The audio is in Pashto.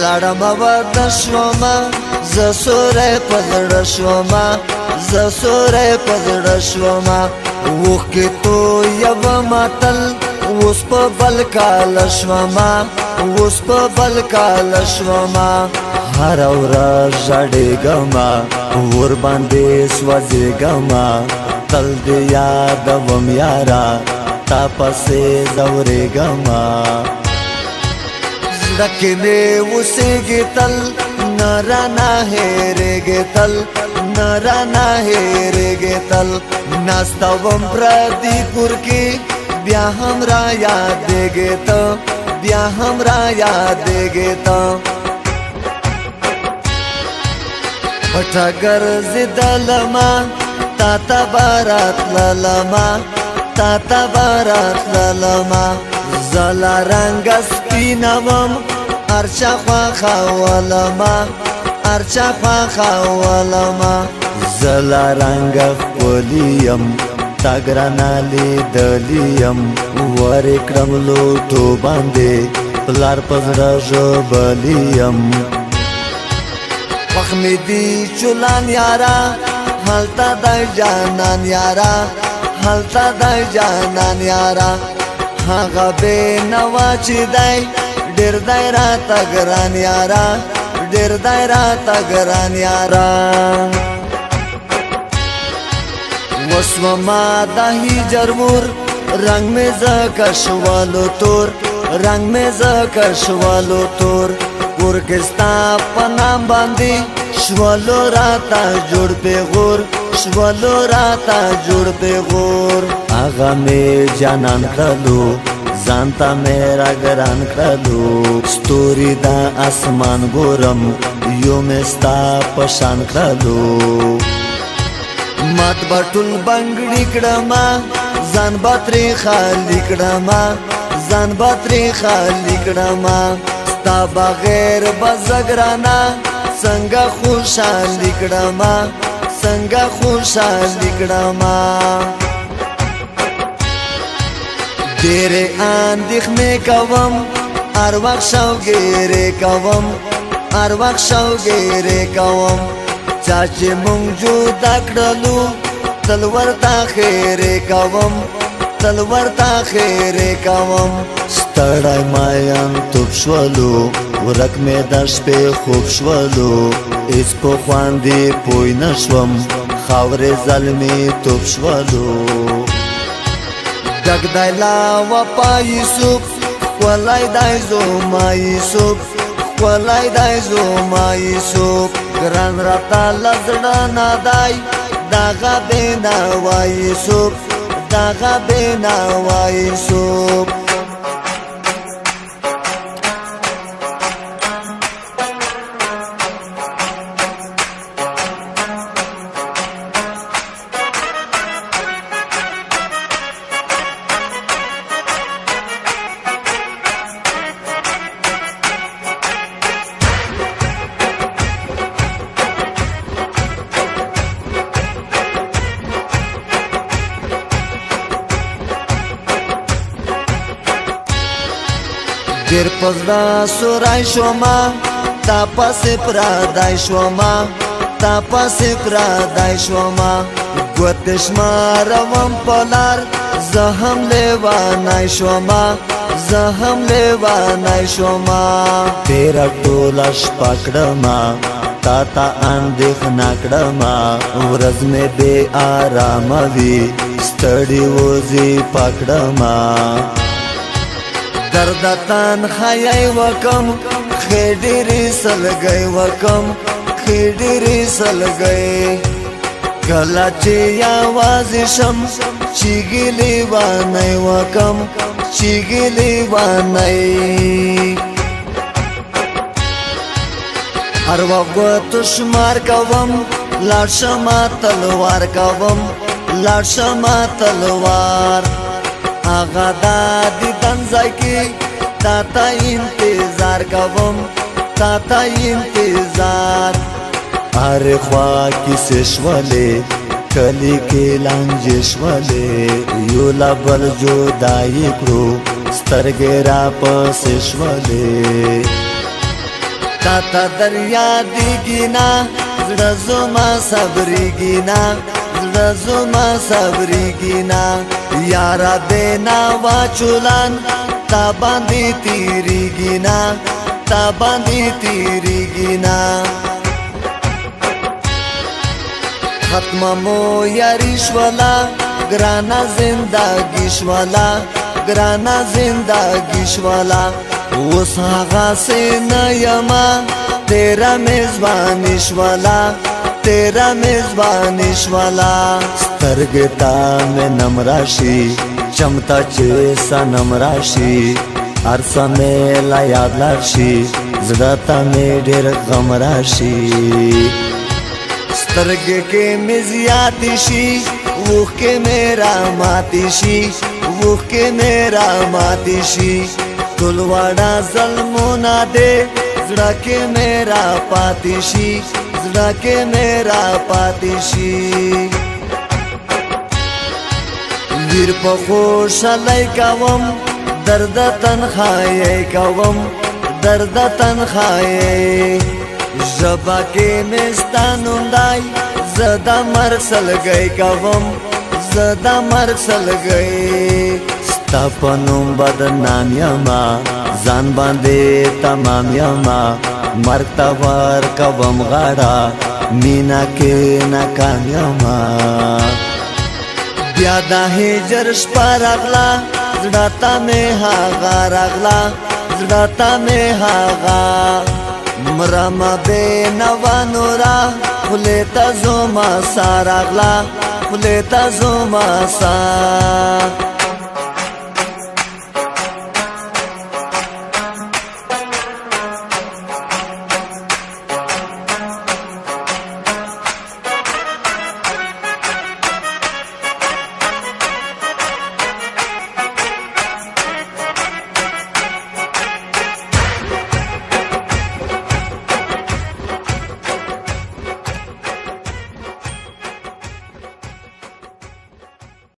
لړم ود شوما ز سورې پزړ شوما ز سورې پزړ شوما وخت تو یو ماتل اوس په بل کال شوما اوس په بل کال شوما هر ورځ ژړېږما ور باندې سوځېږما تل دې یادوم یارا تا پسې ځورېږما زړه کې مې اوسېږي تل نه رانه هېرېږي تل نه رانه هېرېږي تل ناسته وم پردي کور کې بیا هم را یادېږي ته بیا هم را یادېږي ته پټه ګرځېدلما تا ته بارات للما تا ته بارات للما زلا رنګ سپینوم ارچا خواخولما ارچا خواخولما زلا رنګ ښکلیم تا ګرانه لیدلیم ورې کړم لوټو باندې پلار په زړه ژبلیم وخت مې دی چولان یارا هلته دی جانان یارا هلته دی جانان یارا هغه بې نوا چې دی ډېر دی راته ګران یارا ډېر دی راته ګران یارا وسوما د هجر مور رنگ مې ځکه شولو تور رنگ مې ځکه شولو تور کور کې ستا په نام باندې شولو راته جوړ پیغور شولو راته جوړ پیغور هغه مې جانان کړلو ځان ته مې راګران کړلو ستوري د اسمان ګورم یو مې ستا په شان کړلو مات بټول بنګړي کړما ځان باتري خالی کړما ځان باتري خالی کړما ستا بغیر بزګرانا څنګه خوشالي کړما څنګه خوشالي کړما ډېرې اندېښنې کوم هر وخت شوګېرې کوم هر وخت شوګېرې کوم چا چې مونږ جدا کړلو تل ورته خیرې کوم تل ورته خیرې کوم ستړی ماین توپ شولو ورک مې د شپې خوب شولو هېڅ په خواندې پوی نه شوم خاورې زلمې توپ شولو ډک دی لا وفا یوسف ښکلی دی زما یوسف ښکلی دی زما یوسف ګران راته له زړه نه دی دغه بېنوا یوسف دغه بېنوا یوسف ډېر په زړه سوری شوما تا پسې پردی شوما تا پسې پردی شوما ګوتې شماروم په لار زه هم لیونی شوما زه هم لیونی شوما تېره ټوله شپه کړمه تا ته اندېښنه کړمه ورځ مې بې ارامه وي ستړي وظیفه کړمه درد تنهایی وکم خېډېرې سلګۍ وکم خېډېرې سلګۍ کله چې یوازې شم چیغې لیونی وکم چیغې لیونی هر وخت شمار کوم لاړ شمه تلوار کوم لاړ شمه تلوار هغه د دیدن ځای کې تا ته انتظار کوم تا ته انتظار هر خوا کیسې شولې کلی کې لانجې شولې یو له بل جدایي کړو سترګې را پسې شولې راته دریا دیګینا زړه زما صبرېږینا زړه زما صبرېږینا یارا دینا واچولان تا باندې تیریږینا تا باندې تیریږینا ختمه مو یاری شولا ګرانا زندګي شولا ګرانا زندګي شولا اوس هغه سے نه یما تیرا میزبانی شولا تیرا میزبانی شولا سترګتا مې نم راشي چمتا چې سنم راشي ارسه مې لا یاد لاشي زړه ته مې ډېر غم راشي سترګې کې مې زیاتې شي اوښ کې مې راماتې شي اوښ کې مې راماتې شي ټول واړه ظلمونه دې زړه کې مې راپاتې شي زړه کې مې راپاتې شي ویر په خوشحالۍ کوم درد تنخایۍ کوم درد تنخایۍ ژبه کې مې ستا نوم دی زه د مرګ سلګۍ کوم زه د مرګ سلګۍ ستا په نوم بدنام یما ځان باندې تمام یما مرګ ته ورکوم غاړه مینا کې ناکام یما بیا د هجر شپه راغله زړه ته مې هغه راغله زړه ته مې هغه مرمه بې نوا نورا خولې ته زما سا راغله خولې ته زما سا